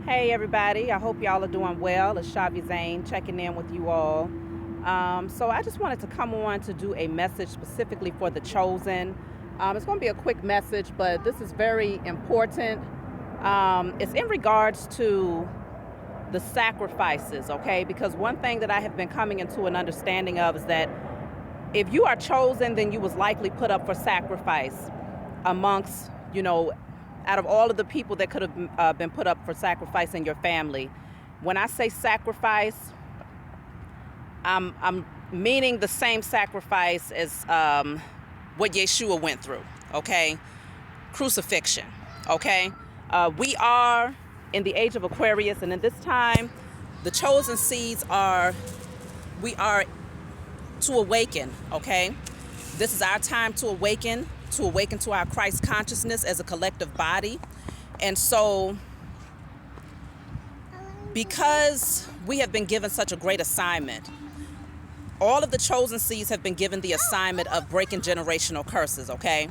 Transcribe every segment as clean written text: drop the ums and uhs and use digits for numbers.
Hey everybody, I hope y'all are doing well. It's Shavi Zane checking in with you all. So I just wanted to come on to do a message specifically for the chosen. It's going to be a quick message, but this is very important. It's in regards to the sacrifices, okay? Because one thing that I have been coming into an understanding of is that if you are chosen, then you was likely put up for sacrifice amongst, out of all of the people that could have been put up for sacrifice in your family. When I say sacrifice, I'm meaning the same sacrifice as what Yeshua went through, okay? Crucifixion, okay? We are in the age of Aquarius, and in this time, the chosen seeds we are to awaken, okay? This is our time to awaken to our Christ consciousness as a collective body. And so, because we have been given such a great assignment, all of the chosen seeds have been given the assignment of breaking generational curses, okay?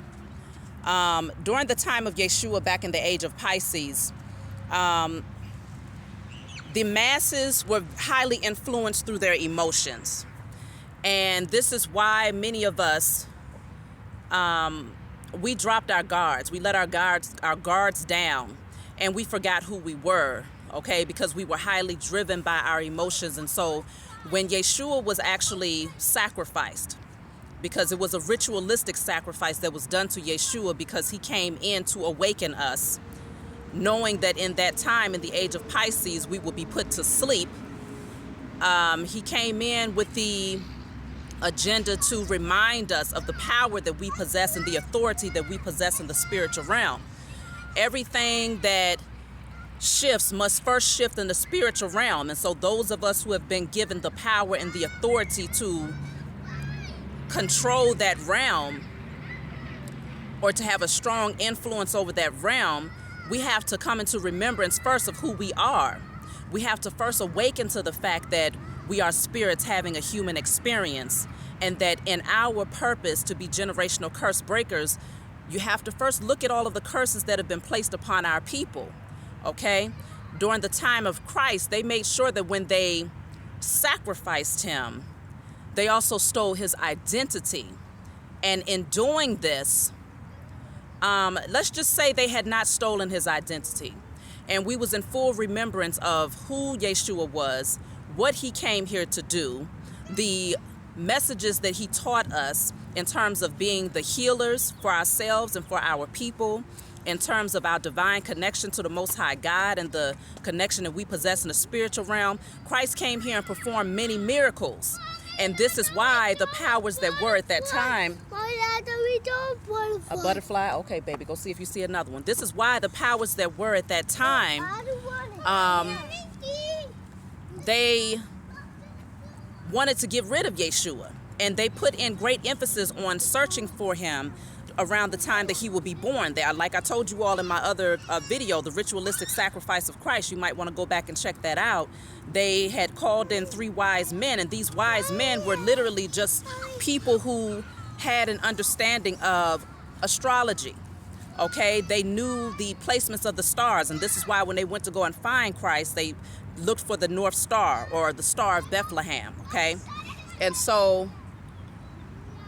During the time of Yeshua, back in the age of Pisces, the masses were highly influenced through their emotions. And this is why many of us, we dropped our guards. We let our guards down, and we forgot who we were, okay? Because we were highly driven by our emotions. And so when Yeshua was actually sacrificed, because it was a ritualistic sacrifice that was done to Yeshua, because he came in to awaken us, knowing that in that time, in the age of Pisces, we would be put to sleep. He came in with the agenda to remind us of the power that we possess and the authority that we possess in the spiritual realm. Everything that shifts must first shift in the spiritual realm. And so those of us who have been given the power and the authority to control that realm, or to have a strong influence over that realm, we have to come into remembrance first of who we are. We have to first awaken to the fact that we are spirits having a human experience, and that in our purpose to be generational curse breakers, you have to first look at all of the curses that have been placed upon our people, okay? During the time of Christ, they made sure that when they sacrificed him, they also stole his identity. And in doing this, let's just say they had not stolen his identity, and we was in full remembrance of who Yeshua was, what he came here to do, the messages that he taught us in terms of being the healers for ourselves and for our people, in terms of our divine connection to the Most High God and the connection that we possess in the spiritual realm. Christ came here and performed many miracles. And this is why the powers that were at that time... A butterfly? Okay, baby, go see if you see another one. This is why the powers that were at that time, they wanted to get rid of Yeshua, and they put in great emphasis on searching for him around the time that he will be born. There, like I told you all in my other video, the ritualistic sacrifice of Christ, you might want to go back and check that out. They had called in 3 wise men, and these wise men were literally just people who had an understanding of astrology, okay? They knew the placements of the stars, and this is why when they went to go and find Christ, they looked for the North Star, or the Star of Bethlehem, okay? And so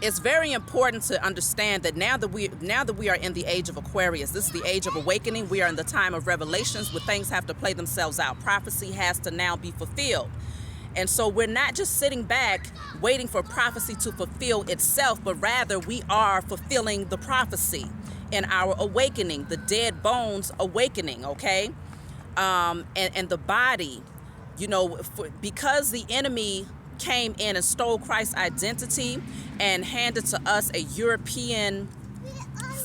it's very important to understand that now that we are in the age of Aquarius, this is the age of awakening. We are in the time of revelations, where things have to play themselves out. Prophecy has to now be fulfilled. And so we're not just sitting back waiting for prophecy to fulfill itself, but rather we are fulfilling the prophecy in our awakening, the dead bones awakening, okay? And the body, because the enemy came in and stole Christ's identity and handed to us a European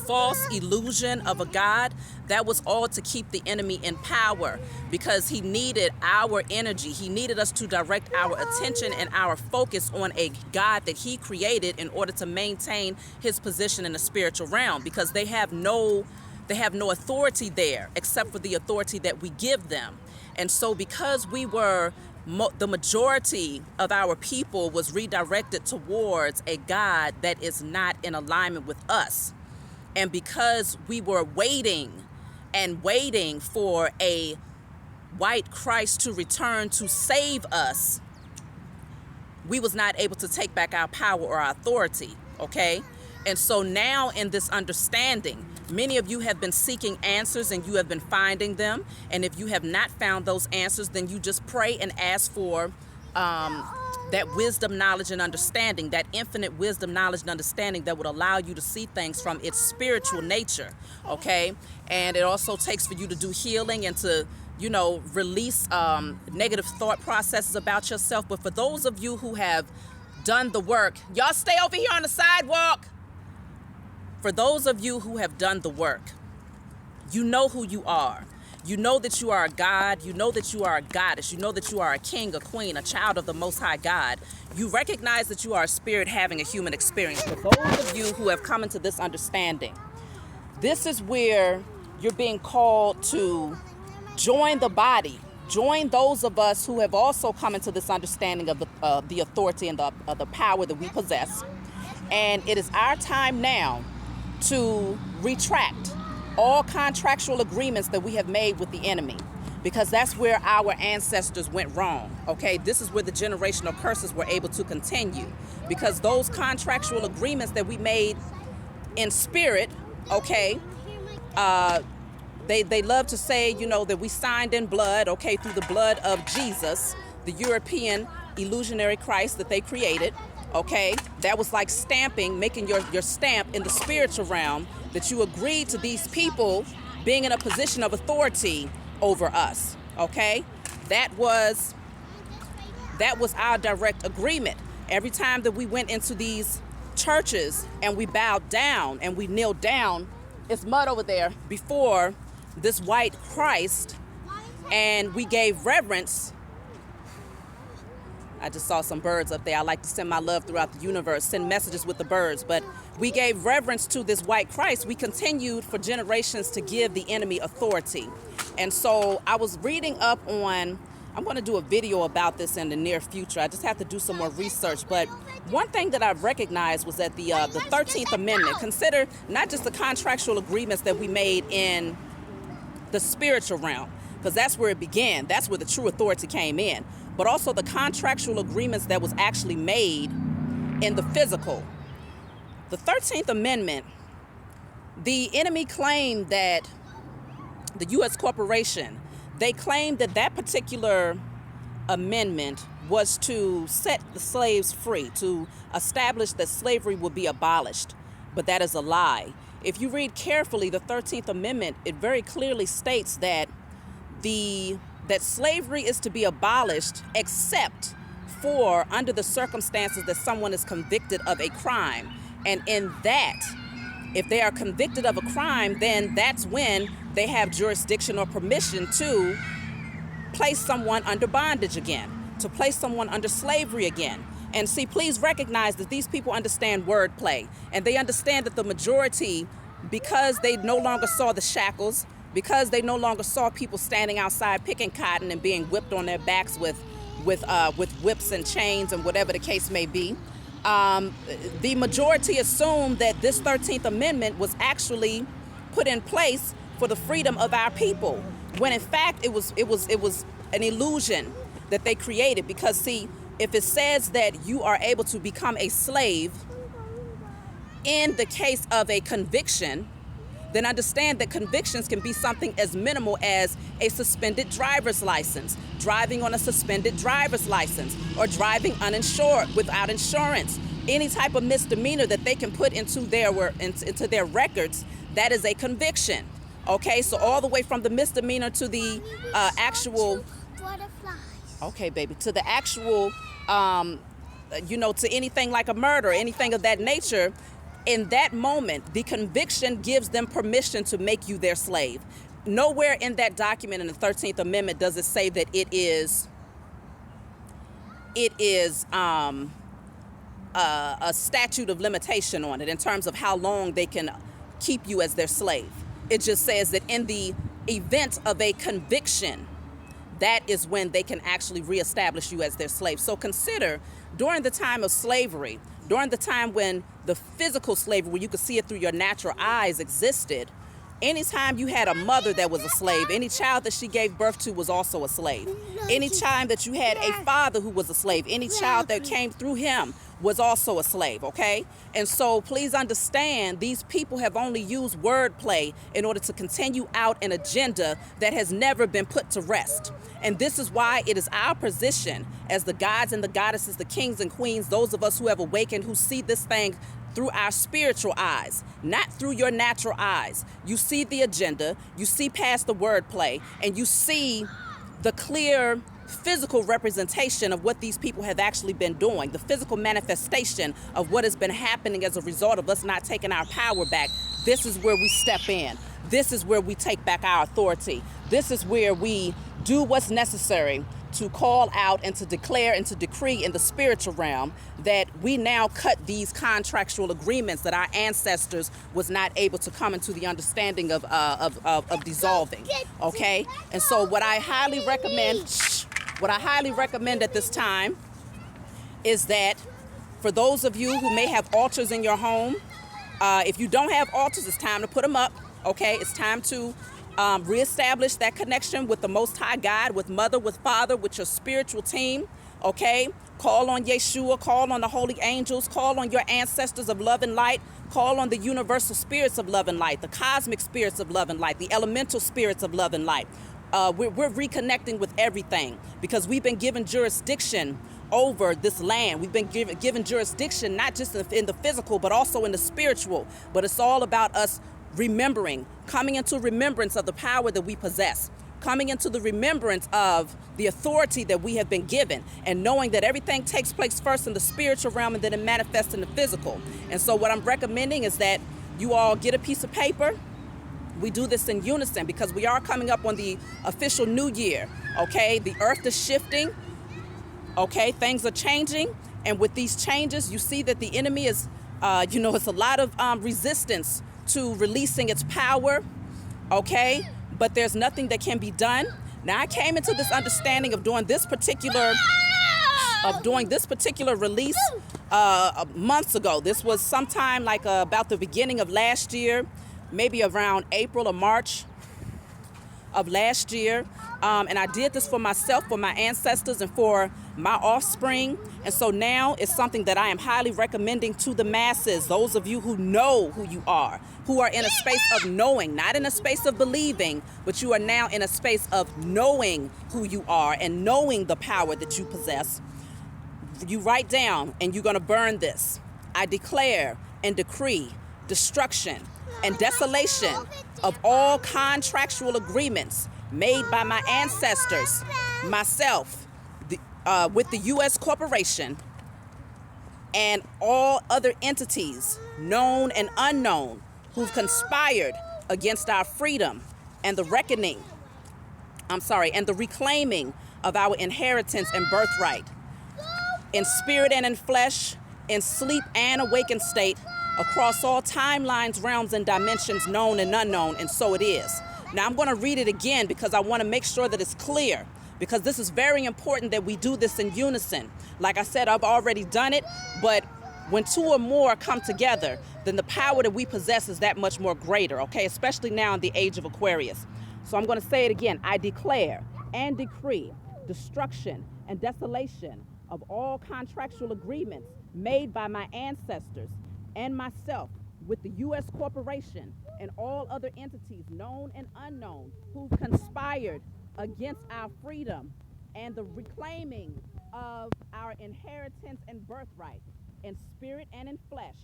false illusion of a God, that was all to keep the enemy in power, because he needed our energy. He needed us to direct our attention and our focus on a God that he created in order to maintain his position in the spiritual realm, because they have no authority there except for the authority that we give them. And so because we were the majority of our people was redirected towards a God that is not in alignment with us, and because we were waiting for a white Christ to return to save us, we was not able to take back our power or our authority, okay? And so now in this understanding, many of you have been seeking answers and you have been finding them. And if you have not found those answers, then you just pray and ask for that wisdom, knowledge, and understanding, that infinite wisdom, knowledge, and understanding that would allow you to see things from its spiritual nature, okay? And it also takes for you to do healing and to, you know, release negative thought processes about yourself. But for those of you who have done the work, y'all stay over here on the sidewalk. For those of you who have done the work, you know who you are. You know that you are a God. You know that you are a goddess. You know that you are a king, a queen, a child of the Most High God. You recognize that you are a spirit having a human experience. For those of you who have come into this understanding, this is where you're being called to join the body. Join those of us who have also come into this understanding of the authority and the power that we possess. And it is our time now to retract all contractual agreements that we have made with the enemy, because that's where our ancestors went wrong, okay? This is where the generational curses were able to continue, because those contractual agreements that we made in spirit, okay, they love to say, you know, that we signed in blood, okay, through the blood of Jesus, the European illusionary Christ that they created, okay? That was like stamping, making your stamp in the spiritual realm that you agreed to these people being in a position of authority over us, okay? That was our direct agreement. Every time that we went into these churches and we bowed down and we kneeled down, it's mud over there, before this white Christ, and we gave reverence. I just saw some birds up there. I like to send my love throughout the universe, send messages with the birds. But we gave reverence to this white Christ. We continued for generations to give the enemy authority. And so I was reading up on, I'm going to do a video about this in the near future. I just have to do some more research. But one thing that I recognized was that the 13th Amendment, consider not just the contractual agreements that we made in the spiritual realm, because that's where it began. That's where the true authority came in. But also the contractual agreements that was actually made in the physical. The 13th Amendment, the enemy claimed that the U.S. corporation, they claimed that that particular amendment was to set the slaves free, to establish that slavery would be abolished. But that is a lie. If you read carefully the 13th Amendment, it very clearly states that that slavery is to be abolished except for under the circumstances that someone is convicted of a crime. And in that, if they are convicted of a crime, then that's when they have jurisdiction or permission to place someone under bondage again, to place someone under slavery again. And see, please recognize that these people understand wordplay, and they understand that the majority, because they no longer saw the shackles, because they no longer saw people standing outside picking cotton and being whipped on their backs with whips and chains and whatever the case may be, the majority assumed that this 13th Amendment was actually put in place for the freedom of our people, when in fact it was an illusion that they created. Because see, if it says that you are able to become a slave in the case of a conviction, then understand that convictions can be something as minimal as a suspended driver's license, driving on a suspended driver's license, or driving uninsured without insurance. Any type of misdemeanor that they can put into their records, that is a conviction. Okay, so all the way from the misdemeanor to the actual, okay, baby, to the actual, to anything like a murder, anything of that nature. In that moment, the conviction gives them permission to make you their slave. Nowhere in that document in the 13th Amendment does it say that it is a statute of limitation on it in terms of how long they can keep you as their slave. It just says that in the event of a conviction, that is when they can actually reestablish you as their slave. So consider, during the time of slavery, during the time when the physical slavery, where you could see it through your natural eyes, existed, Anytime you had a mother that was a slave, any child that she gave birth to was also a slave. Any time that you had a father who was a slave, any child that came through him was also a slave, okay? And so please understand, these people have only used wordplay in order to continue out an agenda that has never been put to rest. And this is why it is our position as the gods and the goddesses, the kings and queens, those of us who have awakened, who see this thing through our spiritual eyes, not through your natural eyes. You see the agenda, you see past the wordplay, and you see the clear physical representation of what these people have actually been doing, the physical manifestation of what has been happening as a result of us not taking our power back. This is where we step in. This is where we take back our authority. This is where we do what's necessary to call out and to declare and to decree in the spiritual realm that we now cut these contractual agreements that our ancestors was not able to come into the understanding of dissolving, okay? And so what I highly recommend at this time is that for those of you who may have altars in your home, if you don't have altars, it's time to put them up, okay? It's time to reestablish that connection with the Most High God, with Mother, with Father, with your spiritual team, okay? Call on Yeshua, call on the holy angels, call on your ancestors of love and light, call on the universal spirits of love and light, the cosmic spirits of love and light, the elemental spirits of love and light. We're reconnecting with everything because we've been given jurisdiction over this land. We've been given jurisdiction, not just in the physical, but also in the spiritual. But it's all about us remembering, coming into remembrance of the power that we possess, coming into the remembrance of the authority that we have been given, and knowing that everything takes place first in the spiritual realm and then it manifests in the physical. And so what I'm recommending is that you all get a piece of paper. We do this in unison because we are coming up on the official new year, okay? The earth is shifting, okay? Things are changing, and with these changes, you see that the enemy is, it's a lot of resistance to releasing its power, okay? But there's nothing that can be done. Now, I came into this understanding of doing this particular release months ago. This was sometime like about the beginning of last year, maybe around April or March of last year. And I did this for myself, for my ancestors, and for my offspring. And so now it's something that I am highly recommending to the masses, those of you who know who you are, who are in a space of knowing, not in a space of believing, but you are now in a space of knowing who you are and knowing the power that you possess. You write down and you're going to burn this. I declare and decree destruction and desolation of all contractual agreements made by my ancestors, myself, with the U.S. corporation, and all other entities, known and unknown, who've conspired against our freedom and the and the reclaiming of our inheritance and birthright, in spirit and in flesh, in sleep and awakened state, across all timelines, realms, and dimensions, known and unknown, and so it is. Now I'm going to read it again because I want to make sure that it's clear, because this is very important that we do this in unison. Like I said, I've already done it, but when two or more come together, then the power that we possess is that much more greater, okay? Especially now in the age of Aquarius. So I'm going to say it again. I declare and decree destruction and desolation of all contractual agreements made by my ancestors and myself with the U.S. corporation and all other entities, known and unknown, who've conspired against our freedom and the reclaiming of our inheritance and birthright, in spirit and in flesh,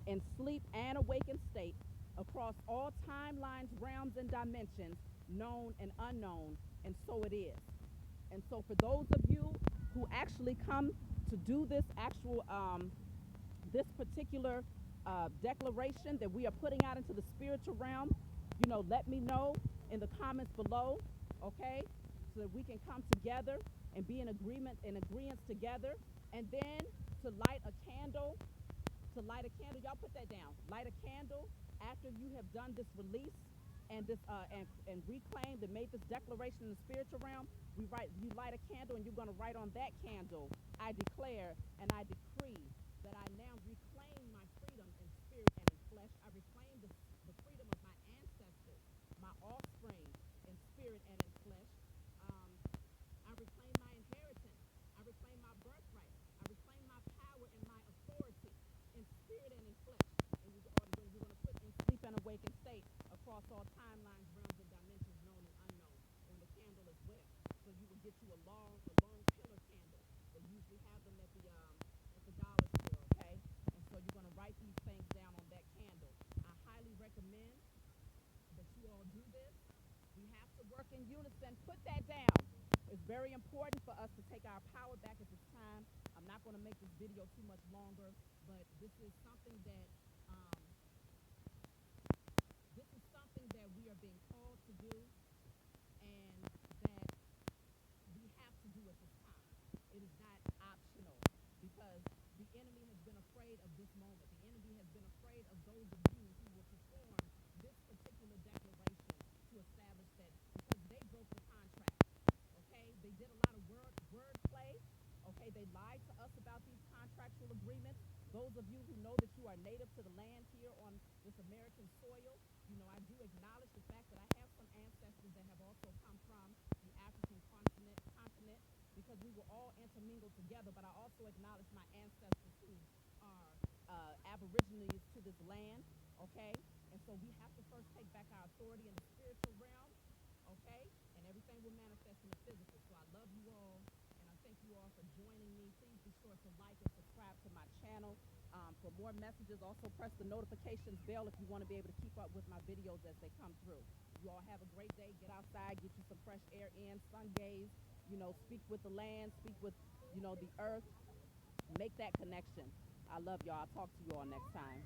in sleep and awakened state, across all timelines, realms, and dimensions, known and unknown, and so it is. And so for those of you who actually come to do this this particular declaration that we are putting out into the spiritual realm, let me know in the comments below, okay? So that we can come together and be in agreement together. And then to light a candle, y'all put that down. Light a candle after you have done this release and this and reclaimed and made this declaration in the spiritual realm. You light a candle, and you're going to write on that candle, I declare and I decree that I now reclaim my freedom in spirit and in flesh. I reclaim the freedom of my ancestors my offspring in spirit and in flesh. Um, I reclaim my inheritance. I reclaim my birthright. I reclaim my power and my authority in spirit and in flesh. And you're going to put in sleep and awakened state across all timelines, realms, and dimensions, known and unknown, on the candle as well. So you will get you a long pillar candle. They usually have them at the dollar store, okay? And so you're going to write these things down on that candle. I highly recommend that you all do this. We have to work in unison. Put that down. It's very important for us to take our power back at this time. I'm not going to make this video too much longer, but this is something that um, we are being called to do, and that we have to do at this time. It is not optional, because the enemy has been afraid of this moment. The enemy has been afraid of those of you who will perform this particular declaration to establish that, because they broke the contract. Okay, they did a lot of word play. Okay, they lied to us about these contractual agreements. Those of you who know that you are native to the land here on this American soil, I do acknowledge the fact that I have some ancestors that have also come from the African continent, because we were all intermingled together. But I also acknowledge my ancestors who are aborigines to this land. Okay, and so we have to first take back our authority in the spiritual realm. Okay, and everything will manifest in the physical. So I love you all, and I thank you all for joining me. Please be sure to like and subscribe to my channel. For more messages, also press the notifications bell if you want to be able to keep up with my videos as they come through. You all have a great day. Get outside, get you some fresh air in, sun gaze, speak with the land, speak with, the earth. Make that connection. I love y'all. I'll talk to you all next time.